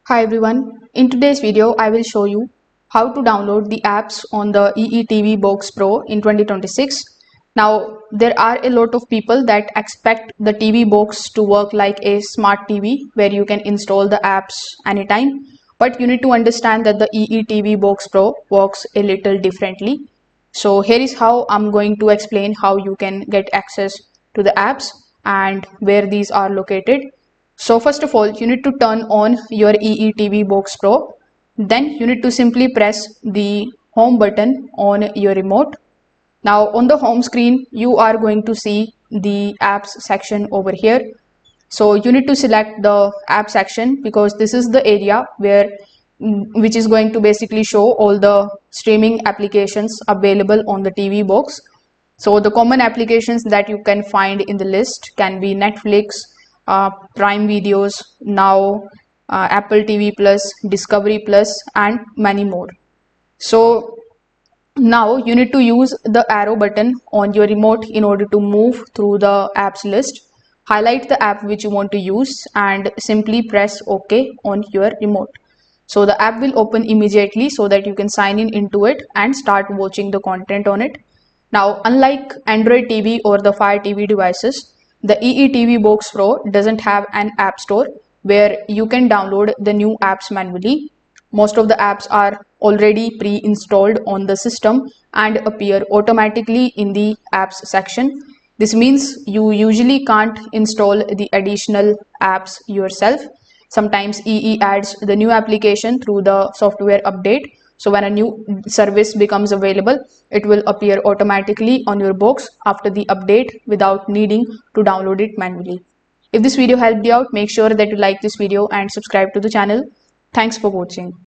Hi everyone, in today's video I will show you how to download the apps on the EETV Box Pro in 2026. Now there are a lot of people that expect the TV box to work like a smart TV where you can install the apps anytime, but you need to understand that the EETV Box Pro works a little differently. So here is how I'm going to explain how you can get access to the apps and where these are located. So first of all, you need to turn on your EETV Box Pro. Then you need to simply press the home button on your remote. Now on the home screen, you are going to see the apps section over here. So you need to select the app section because this is the area where which is going to basically show all the streaming applications available on the TV box. So the common applications that you can find in the list can be Netflix, Prime Videos, Now, Apple TV Plus, Discovery Plus, and many more. So now you need to use the arrow button on your remote in order to move through the apps list. Highlight the app which you want to use and simply press OK on your remote. So the app will open immediately so that you can sign in into it and start watching the content on it. Now, unlike Android TV or the Fire TV devices, the EETV Box Pro doesn't have an app store where you can download the new apps manually. Most of the apps are already pre-installed on the system and appear automatically in the apps section. This means you usually can't install the additional apps yourself. Sometimes EE adds the new application through the software update. So when a new service becomes available, it will appear automatically on your box after the update without needing to download it manually. If this video helped you out, make sure that you like this video and subscribe to the channel. Thanks for watching.